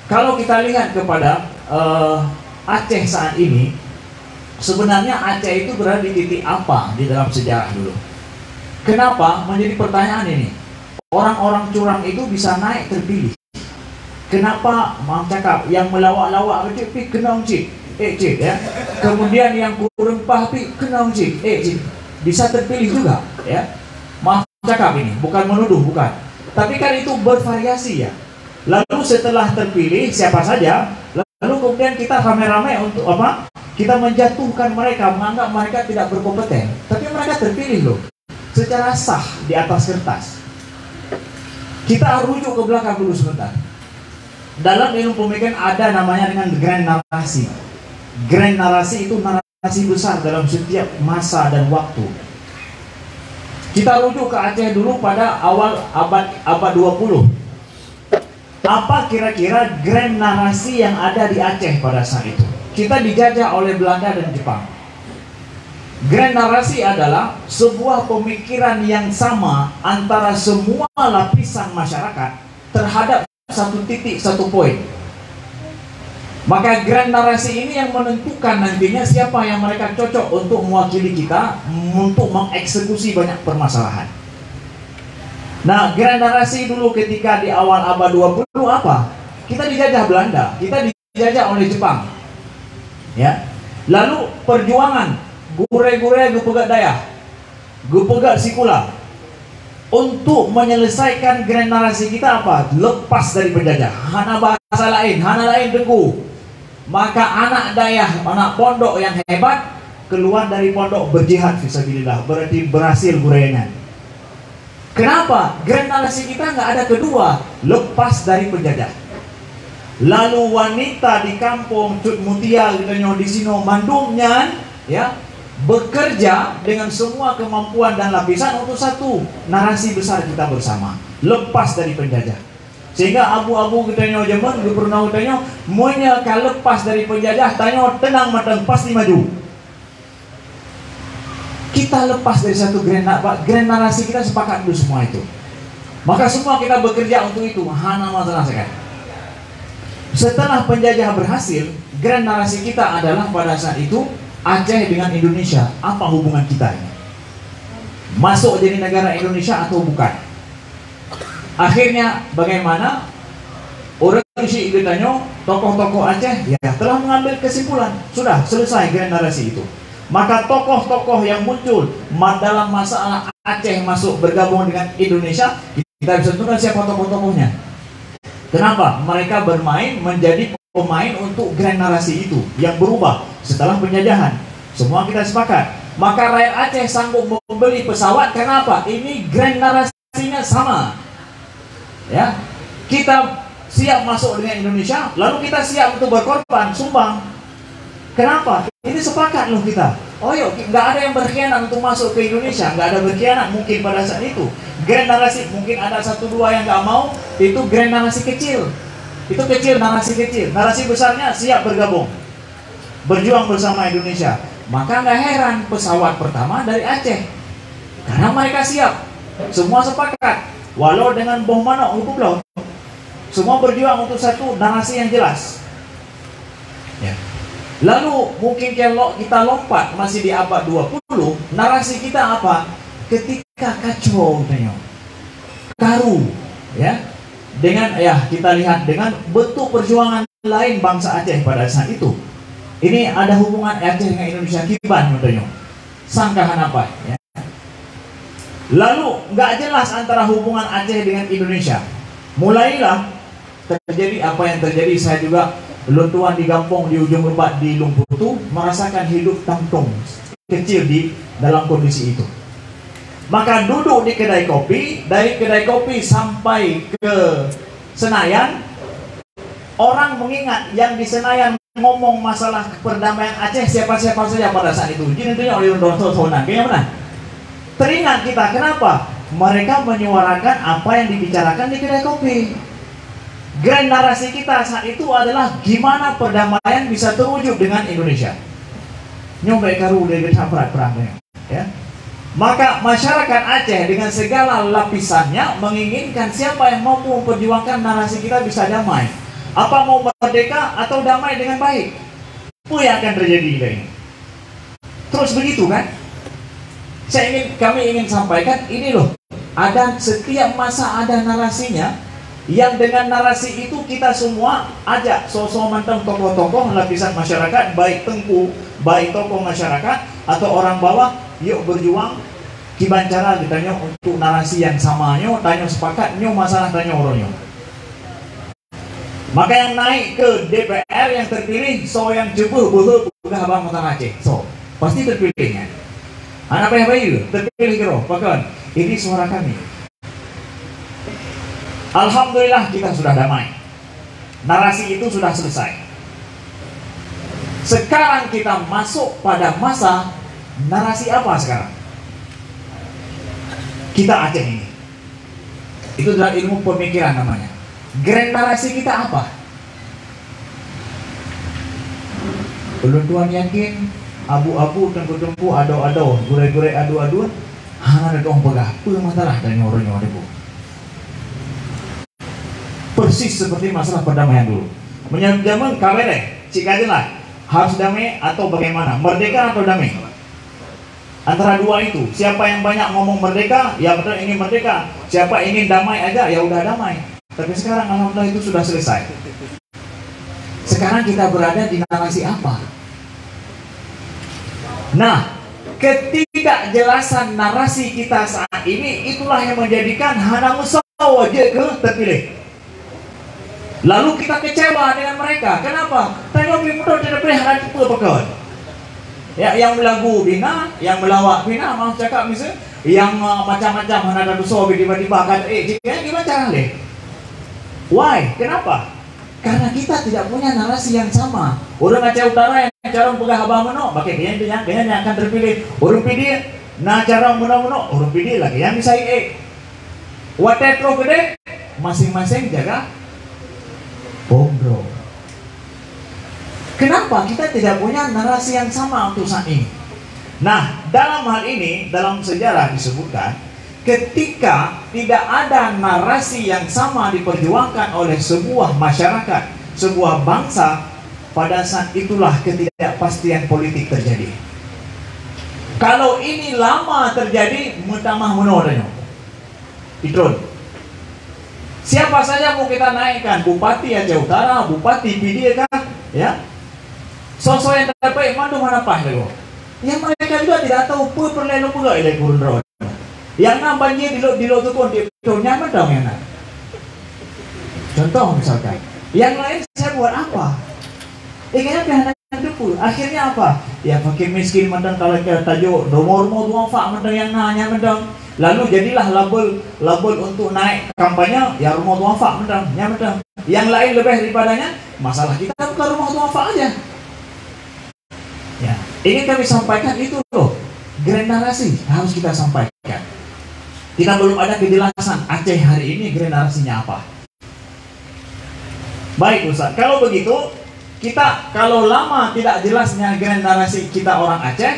Kalau kita lihat kepada Aceh saat ini, sebenarnya Aceh itu berada di titik apa di dalam sejarah dulu? Kenapa menjadi pertanyaan ini? Orang-orang curang itu bisa naik terpilih. Kenapa Mam cakap yang melawak-lawak cik kenang cik, cik ya. Kemudian yang kurempah kenang cik, cik. Bisa terpilih juga ya. Mam cakap ini bukan menuduh, bukan. Tapi kan itu bervariasi ya. Lalu setelah terpilih siapa saja, lalu kemudian kita rame-rame untuk apa? Kita menjatuhkan mereka, menganggap mereka tidak berkompeten. Tapi mereka terpilih loh, secara sah di atas kertas. Kita rujuk ke belakang dulu sebentar. Dalam ilmu pemikiran ada namanya dengan grand narasi. Grand narasi itu narasi besar dalam setiap masa dan waktu. Kita rujuk ke Aceh dulu pada awal abad 20. Apa kira-kira grand narasi yang ada di Aceh pada saat itu? Kita dijajah oleh Belanda dan Jepang. Grand narasi adalah sebuah pemikiran yang sama antara semua lapisan masyarakat terhadap satu titik, satu poin. Maka grand narasi ini yang menentukan nantinya siapa yang mereka cocok untuk mewakili kita untuk mengeksekusi banyak permasalahan. Nah, grand narasi dulu ketika di awal abad 20 apa? Kita dijajah Belanda, kita dijajah oleh Jepang. Ya. Lalu perjuangan gure-gure gupegat daya, gupegat sikula untuk menyelesaikan grand narasi kita apa? Lepas dari penjajah. Hana bahasa lain, hana lain dengku. Maka anak dayah, anak pondok yang hebat keluar dari pondok berjihad fisabilillah, berarti berhasil gurainya. Kenapa? Grand narasi kita nggak ada kedua, lepas dari penjajah. Lalu wanita di kampung Cut Mutia di sini mandumnya, ya, bekerja dengan semua kemampuan dan lapisan untuk satu narasi besar kita bersama, lepas dari penjajah. Sehingga abu-abu kita nyojaman, gubernur kita monya kalau lepas dari penjajah, tanya tenang matang pasti maju. Kita lepas dari satu grand narasi, kita sepakat dulu semua itu. Maka semua kita bekerja untuk itu. Hana masalah sekali. Setelah penjajah berhasil, grand narasi kita adalah pada saat itu Aceh dengan Indonesia. Apa hubungan kita ini? Masuk jadi negara Indonesia atau bukan? Akhirnya bagaimana? Orang si ditanya, tokoh-tokoh Aceh ya telah mengambil kesimpulan. Sudah selesai grand narasi itu. Maka tokoh-tokoh yang muncul dalam masalah Aceh masuk bergabung dengan Indonesia, kita bisa tentukan siapa tokoh-tokohnya. Kenapa? Mereka bermain menjadi pemain untuk grand narasi itu yang berubah setelah penjajahan. Semua kita sepakat. Maka rakyat Aceh sanggup membeli pesawat. Kenapa? Ini grand narasinya sama. Ya, kita siap masuk dengan Indonesia, lalu kita siap untuk berkorban, sumbang. Kenapa? Ini sepakat loh kita. Oh yuk, nggak ada yang berkhianat untuk masuk ke Indonesia, nggak ada berkhianat mungkin pada saat itu. Grand narasi mungkin ada satu dua yang nggak mau, itu grand narasi kecil. Itu kecil, narasi kecil. Narasi besarnya siap bergabung, berjuang bersama Indonesia. Maka nggak heran pesawat pertama dari Aceh, karena mereka siap. Semua sepakat, walau dengan bom mana untuk semua berjuang untuk satu narasi yang jelas. Ya. Lalu mungkin kalau kita lompat masih di abad 20, narasi kita apa? Ketika kacau karu, ya. Dengan kita lihat dengan bentuk perjuangan lain bangsa Aceh pada saat itu. Ini ada hubungan Aceh dengan Indonesia kiban katanya. Sangkahan apa ya? Lalu nggak jelas antara hubungan Aceh dengan Indonesia. Mulailah terjadi apa yang terjadi. Saya juga luntuan di kampung di ujung Lebak di Lumputu merasakan hidup tangtung kecil di dalam kondisi itu. Maka duduk di kedai kopi, dari kedai kopi sampai ke Senayan, orang mengingat yang di Senayan ngomong masalah perdamaian Aceh siapa-siapa saja pada saat itu. Jadi tentunya oleh Undang Sonan, kayaknya mana? Teringat kita, kenapa? Mereka menyuarakan apa yang dibicarakan di kedai kopi. Grand narasi kita saat itu adalah gimana perdamaian bisa terwujud dengan Indonesia. Nyombe karu dari perang-perangnya, ya. Maka masyarakat Aceh dengan segala lapisannya menginginkan siapa yang mampu memperjuangkan narasi kita bisa damai. Apa mau merdeka atau damai dengan baik? Apa yang akan terjadi ini? Terus begitu kan? Kami ingin sampaikan ini loh. Ada setiap masa ada narasinya, yang dengan narasi itu kita semua ajak sosok mantan tokoh-tokoh lapisan masyarakat, baik tengku, baik tokoh masyarakat atau orang bawah, yuk berjuang kibancara ditanya untuk narasi yang sama, nyo tanya sepakat, nyo masalah tanya orangnya. Maka yang naik ke DPR yang terpilih, so yang cukup buka abang Mata Aceh, so pasti terpilihnya. Anak bayi terpilih kira, bahkan ini suara kami. Alhamdulillah kita sudah damai. Narasi itu sudah selesai. Sekarang kita masuk pada masa narasi apa sekarang? Kita Aceh ini. Itu adalah ilmu pemikiran namanya. Grand narasi kita apa? Belum tuan yakin abu-abu, tengku-tengku, ado-ado, gure-gure, adu-adu, hanya ada dong pegah, masalah dan nyorong-nyorong itu. Persis seperti masalah perdamaian dulu. Menjamin kawere, cik aja lah, harus damai atau bagaimana, merdeka atau damai. Antara dua itu, siapa yang banyak ngomong merdeka, ya betul ingin merdeka. Siapa ingin damai aja, ya udah damai. Tapi sekarang alhamdulillah itu sudah selesai. Sekarang kita berada di narasi apa? Nah, ketidakjelasan narasi kita saat ini itulah yang menjadikan hana musawa je ke terpilih. Lalu kita kecewa dengan mereka. Kenapa? Tengok mudah terpilih hana itu apa? Ya, yang melagu bina, yang melawak bina, maaf cakap misalnya, yang macam-macam hana ada dosa tiba-tiba kan, gimana cara deh? Why? Kenapa? Karena kita tidak punya narasi yang sama. Orang Aceh Utara yang cara pegah abah meno, pakai yang akan terpilih. Orang PD, nah cara meno, orang PD lagi yang bisa watetro gede, masing-masing jaga bombro. Kenapa kita tidak punya narasi yang sama untuk saat ini? Nah, dalam hal ini, dalam sejarah disebutkan, ketika tidak ada narasi yang sama diperjuangkan oleh sebuah masyarakat, sebuah bangsa, pada saat itulah ketidakpastian politik terjadi. Kalau ini lama terjadi, mutamah menodanya. Itu. Siapa saja mau kita naikkan, Bupati Aceh Utara, Bupati PD kan, ya. Sosok yang terbaik mana pah lego. Yang mereka juga tidak tahu perlelo pula ilai kurun. Yang nak banjir di lo tu pun dia nyaman dong ya nak. Contoh misalkan, yang lain saya buat apa? Kayaknya kehendak depu. Akhirnya apa? Ya fakir miskin mendang kalau kita tajuk nomor duafa mendang yang nanya mendang. Lalu jadilah label untuk naik kampanye ya rumah duafa mendang, ya mendang. Yang lain lebih daripadanya, masalah kita bukan rumah duafa aja. Ya, ini kami sampaikan itu loh. Grand narasi harus kita sampaikan. Kita belum ada kejelasan Aceh hari ini generasinya apa. Baik Ustaz, kalau begitu kita kalau lama tidak jelasnya generasi kita orang Aceh,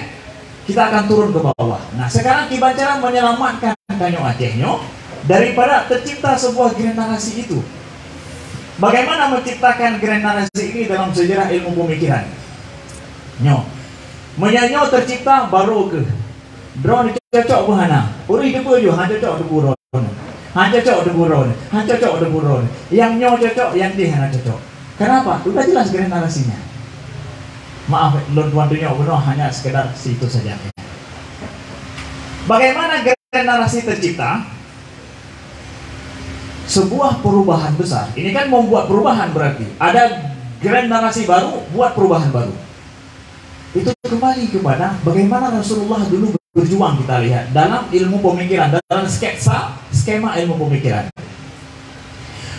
kita akan turun ke bawah. Nah sekarang Kibancara menyelamatkan Tanyo Acehnya daripada tercipta sebuah generasi itu. Bagaimana menciptakan generasi ini dalam sejarah ilmu pemikiran? Menyanyo tercipta baru ke drone cocok buhana. Uri debu jo han cocok debu ron. Han cocok debu ron. Han cocok debu ron. Yang nyo cocok, yang di hana cocok. Kenapa? Sudah jelas generasinya. Maaf, lon tuan dunia benar hanya sekedar situ saja. Bagaimana generasi tercipta? Sebuah perubahan besar. Ini kan membuat perubahan berarti. Ada generasi baru buat perubahan baru. Itu kembali kepada bagaimana Rasulullah dulu berjuang, kita lihat dalam ilmu pemikiran, dalam skema ilmu pemikiran.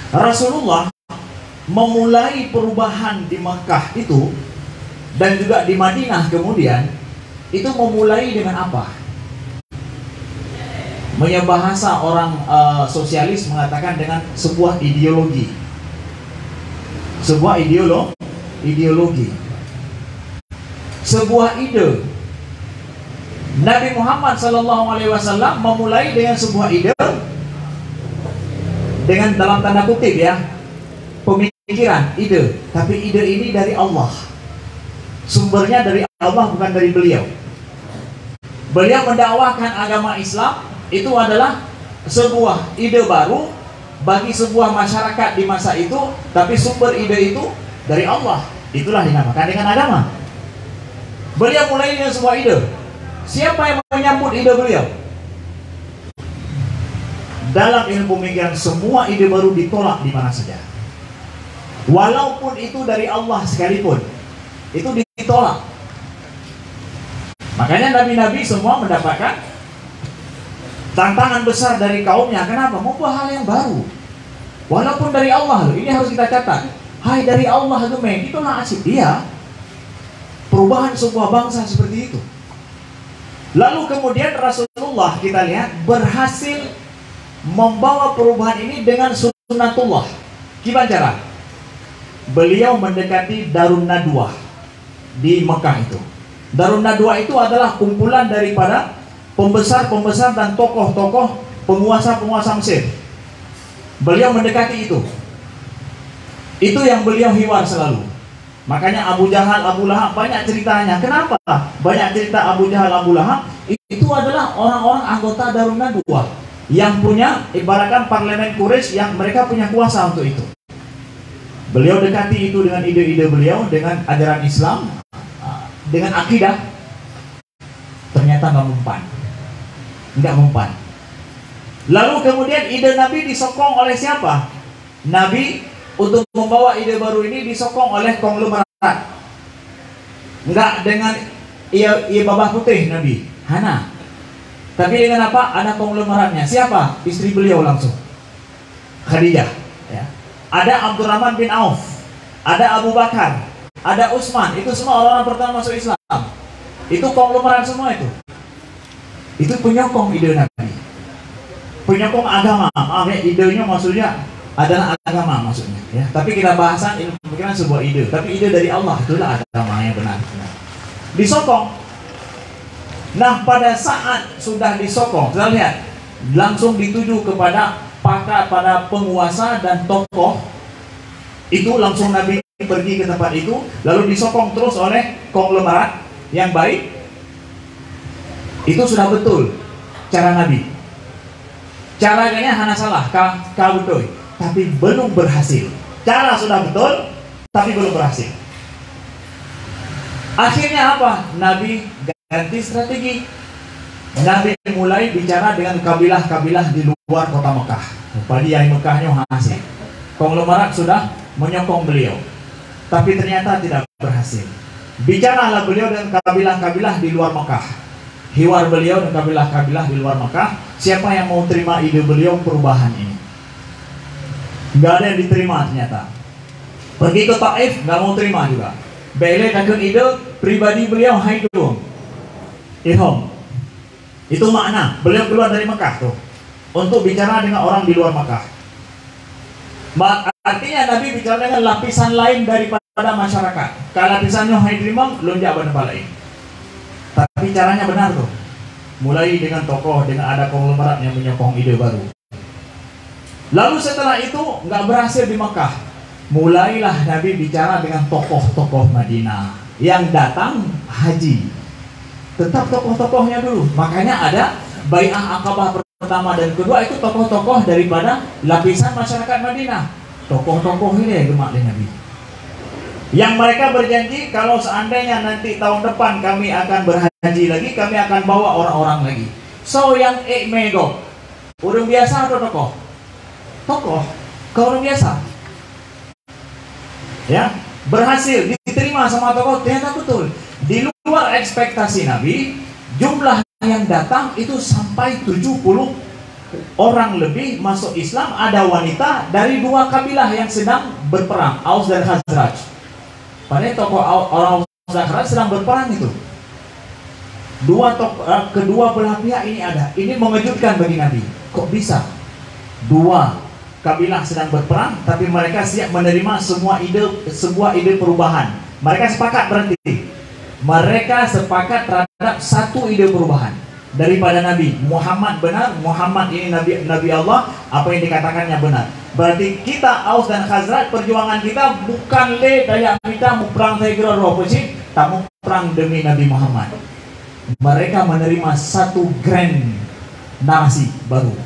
Rasulullah memulai perubahan di Mekah itu dan juga di Madinah kemudian itu memulai dengan apa? Bahasa orang sosialis mengatakan dengan sebuah ideologi. Sebuah ideologi. Sebuah ide. Nabi Muhammad SAW memulai dengan sebuah ide dengan dalam tanda kutip ya, pemikiran, ide. Tapi ide ini dari Allah. Sumbernya dari Allah, bukan dari beliau. Beliau mendakwakan agama Islam itu adalah sebuah ide baru bagi sebuah masyarakat di masa itu, tapi sumber ide itu dari Allah. Itulah dinamakan dengan agama. Beliau mulai dengan sebuah ide. Siapa yang menyambut ide beliau? Dalam ilmu pemikiran, semua ide baru ditolak di mana saja. Walaupun itu dari Allah sekalipun, itu ditolak. Makanya nabi-nabi semua mendapatkan tantangan besar dari kaumnya. Kenapa? Mau buat hal yang baru. Walaupun dari Allah loh. Ini harus kita catat. Hai, dari Allah itu itulah asik. Iya. Perubahan sebuah bangsa seperti itu. Lalu kemudian Rasulullah kita lihat berhasil membawa perubahan ini dengan sunnatullah. Gimana cara? Beliau mendekati Darun Nadwah di Mekah itu. Darun Nadwah itu adalah kumpulan daripada pembesar-pembesar dan tokoh-tokoh penguasa-penguasa Mesir. Beliau mendekati itu. Itu yang beliau hiwar selalu. Makanya Abu Jahal, Abu Lahab banyak ceritanya. Kenapa? Banyak cerita Abu Jahal, Abu Lahab. Itu adalah orang-orang anggota Darun Nadwah yang punya, ibaratkan parlemen Quraisy, yang mereka punya kuasa untuk itu. Beliau dekati itu dengan ide-ide beliau, dengan ajaran Islam, dengan akidah. Ternyata nggak mempan. Nggak mempan. Lalu kemudian ide Nabi disokong oleh siapa? Nabi untuk membawa ide baru ini disokong oleh konglomerat. Enggak dengan ia babah putih Nabi, Hana. Tapi dengan apa? Ada konglomeratnya. Siapa? Istri beliau langsung, Khadijah. Ya. Ada Abdurrahman bin Auf, ada Abu Bakar, ada Utsman. Itu semua orang-orang pertama masuk Islam. Itu konglomerat semua itu. Itu penyokong ide Nabi, penyokong agama. Maaf ya, idenya maksudnya adalah agama maksudnya. Ya. Tapi kita bahasan ilmu pemikiran sebuah ide. Tapi ide dari Allah, itulah agama yang benar. Disokong. Nah, pada saat sudah disokong, kita lihat langsung dituju kepada pakar, pada penguasa dan tokoh. Itu langsung Nabi pergi ke tempat itu, lalu disokong terus oleh konglomerat yang baik. Itu sudah betul cara Nabi. Caranya hanya salah, kau betul, tapi belum berhasil. Cara sudah betul, tapi belum berhasil. Akhirnya apa? Nabi ganti strategi. Nabi mulai bicara dengan kabilah-kabilah di luar kota Mekah. Padiai Mekahnya hasil. Konglomerat sudah menyokong beliau, tapi ternyata tidak berhasil. Bicaralah beliau dengan kabilah-kabilah di luar Mekah. Hiwar beliau dengan kabilah-kabilah di luar Mekah. Siapa yang mau terima ide beliau perubahan ini? Nggak ada yang diterima ternyata. Pergi ke Taif, nggak mau terima juga. Bele takut ide pribadi beliau haidung ihom. Itu makna beliau keluar dari Mekah tuh untuk bicara dengan orang di luar Mekah. Artinya Nabi bicara dengan lapisan lain daripada masyarakat. Kalau lapisannya haidrimam lonjak pada lain. Tapi caranya benar tuh. Mulai dengan tokoh, dengan ada konglomerat yang menyokong ide baru. Lalu setelah itu nggak berhasil di Mekah. Mulailah Nabi bicara dengan tokoh-tokoh Madinah yang datang haji. Tetap tokoh-tokohnya dulu. Makanya ada Bai'ah Aqabah pertama dan kedua, itu tokoh-tokoh daripada lapisan masyarakat Madinah. Tokoh-tokoh ini ya gemak Nabi. Yang mereka berjanji kalau seandainya nanti tahun depan kami akan berhaji lagi, kami akan bawa orang-orang lagi. So yang mego, orang biasa atau tokoh? Tokoh, kalau orang biasa. Ya, berhasil diterima sama tokoh, ternyata betul. Di luar ekspektasi Nabi, jumlah yang datang itu sampai 70 orang lebih masuk Islam. Ada wanita dari dua kabilah yang sedang berperang, Aus dan Khazraj. Padahal tokoh orang Aus dan Khazraj sedang berperang itu. Kedua belah pihak ini ada. Ini mengejutkan bagi Nabi. Kok bisa? Dua kabilah sedang berperang, tapi mereka siap menerima sebuah ide perubahan. Mereka sepakat berhenti. Mereka sepakat terhadap satu ide perubahan. daripada Nabi. Muhammad benar, Muhammad ini Nabi Allah, apa yang dikatakannya benar. Berarti kita Aus dan Khazraj, perjuangan kita bukan daya kita mau perang Tigre roh sih, tak mau perang demi Nabi Muhammad. Mereka menerima satu grand narasi baru.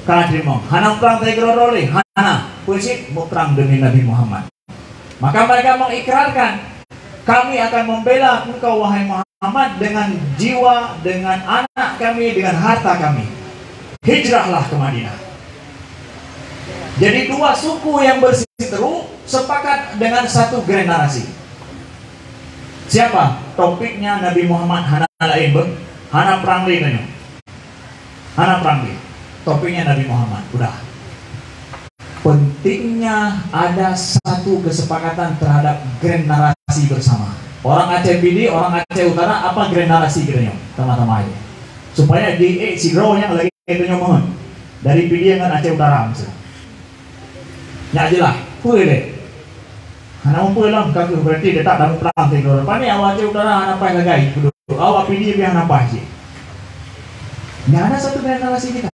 Kalian terima, hana perang Tigre roh le, hana sih mau perang demi Nabi Muhammad. Maka mereka mengikrarkan, kami akan membela engkau wahai Muhammad dengan jiwa, dengan anak kami, dengan harta kami. Hijrahlah ke Madinah. Jadi dua suku yang berseteru sepakat dengan satu generasi. Siapa? Topiknya Nabi Muhammad hana lain ber, hana perang lain, hana perang lain. Topiknya Nabi Muhammad. Udah. Pentingnya ada satu kesepakatan terhadap generasi bersama. Orang Aceh Bidi, orang Aceh Utara, apa generasi kita teman-teman aja. Supaya di sigro yang lagi itu mohon dari Bidi dengan Aceh Utara misalnya. Ya aja lah, boleh. Hana mau pulang kaki berarti dia tak dalam perang Tigre. Pani awak Aceh Utara hana apa lagi? Awak Bidi biar apa sih? Nggak ada satu generasi kita.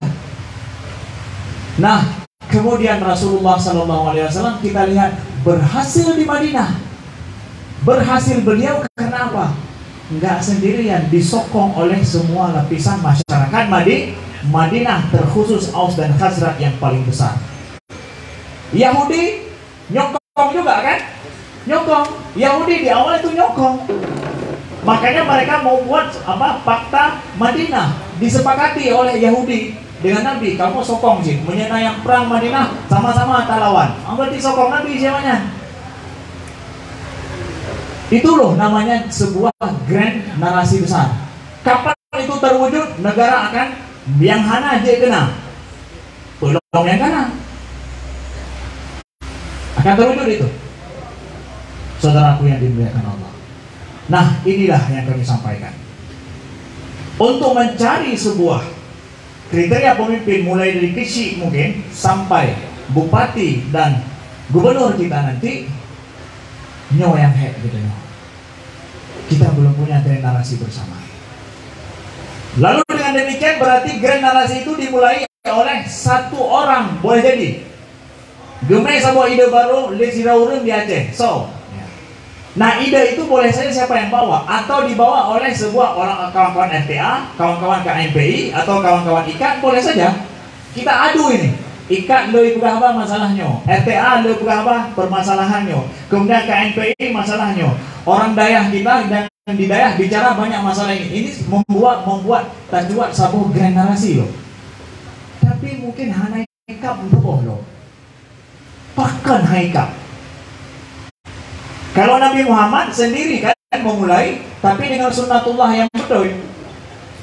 Nah, kemudian Rasulullah SAW kita lihat berhasil di Madinah. Berhasil beliau karena apa? Enggak sendirian, disokong oleh semua lapisan masyarakat Madinah, terkhusus Aus dan Khazraj yang paling besar. Yahudi nyokong juga kan? Nyokong. Yahudi di awal itu nyokong. Makanya mereka mau buat apa? Fakta Madinah disepakati oleh Yahudi dengan Nabi. Kamu sokong sih, menyenayang perang Madinah sama-sama tak lawan. Berarti sokong Nabi siapanya? Itu loh namanya sebuah grand narasi besar. Kapan itu terwujud? Negara akan yang hana je kena, pelong yang kena. Akan terwujud itu, saudaraku yang dimuliakan Allah. Nah, inilah yang kami sampaikan. Untuk mencari sebuah kriteria pemimpin mulai dari kecil mungkin sampai bupati dan gubernur kita nanti, nyawa yang head gitu ya. Kita belum punya grand narasi bersama. Lalu dengan demikian berarti grand narasi itu dimulai oleh satu orang, boleh jadi. Gemai sebuah ide baru, lesiraurun di Aceh. So, nah ide itu boleh saja siapa yang bawa, atau dibawa oleh sebuah orang kawan-kawan FTA, kawan-kawan KMPI, atau kawan-kawan IKAT, boleh saja. Kita adu ini. IKAT lebih berapa masalahnya, RTA lebih berapa permasalahannya, kemudian KNPI masalahnya, orang dayah kita dan di dayah bicara banyak masalah ini. Ini membuat tajuat sebuah generasi loh. Tapi mungkin hanya hikap untuk loh. Bahkan hikap. Kalau Nabi Muhammad sendiri kan memulai, tapi dengan sunnatullah yang betul.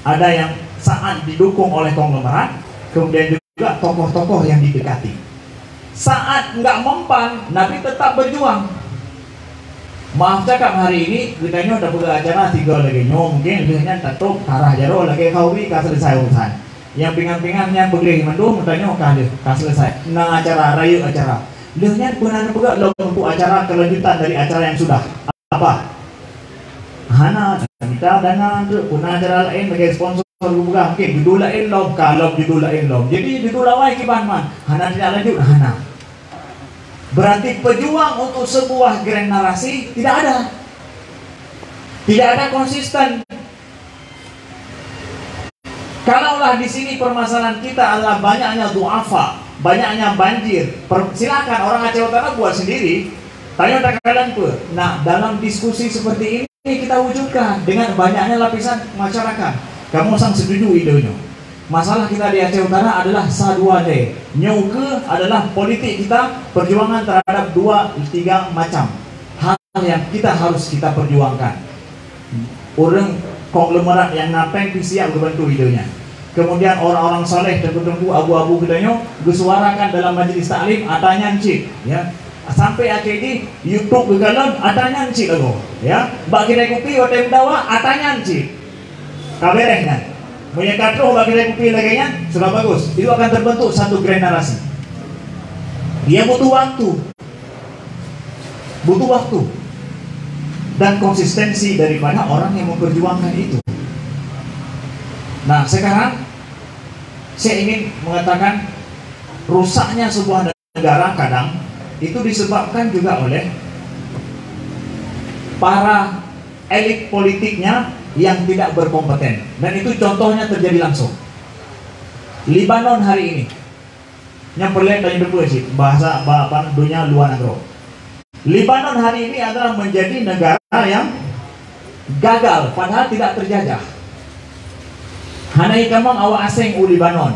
Ada yang saat didukung oleh konglomerat, kemudian juga tokoh-tokoh yang didekati. Saat nggak mempan, Nabi tetap berjuang. Maaf cakap hari ini, kitanya udah buka acara 3 lagi nyo, mungkin lihatnya tatuk arah jaro lagi kawi kah selesai urusan. Yang pingan-pingannya begini mendung, mutanya kah selesai. Nah acara rayu acara. Lihatnya benar juga untuk acara kelanjutan dari acara yang sudah apa? Hana kita dengan punah acara lain bagi sponsor buka mungkin didulain lom kalau didulain lom. Jadi didulawai kiban man. Hana tidak lanjut hana. Berarti pejuang untuk sebuah grand narasi tidak ada. Tidak ada konsisten. Kalaulah di sini permasalahan kita adalah banyaknya duafa, banyaknya banjir, silakan orang Aceh Utara buat sendiri. Tanya kalian pun. Nah, dalam diskusi seperti ini kita wujudkan dengan banyaknya lapisan masyarakat. Kamu sang setuju idenya. Masalah kita di Aceh Utara adalah saduade. Nyuke adalah politik kita, perjuangan terhadap 2-3 macam hal yang kita harus kita perjuangkan. Orang konglomerat yang napeng siap berbantu idenya. Kemudian orang-orang soleh tentu abu-abu gedanya disuarakan dalam majelis taklim atanya cik ya. Sampai akhirnya YouTube begalan atanya cik lagu ya. Bak kira kopi hotel dawa atanya cik. Kabareh kan. Punya katro bak kira kopi lagi nya sudah bagus. Itu akan terbentuk satu grand narasi. Dia butuh waktu. Butuh waktu. Dan konsistensi daripada orang yang memperjuangkan itu. Nah sekarang saya ingin mengatakan rusaknya sebuah negara kadang itu disebabkan juga oleh para elit politiknya yang tidak berkompeten, dan itu contohnya terjadi langsung. Libanon hari ini yang perlihat dari sih bahasa dunia luar negeri. Libanon hari ini adalah menjadi negara yang gagal padahal tidak terjajah. Hanai kamang awa asing u Libanon.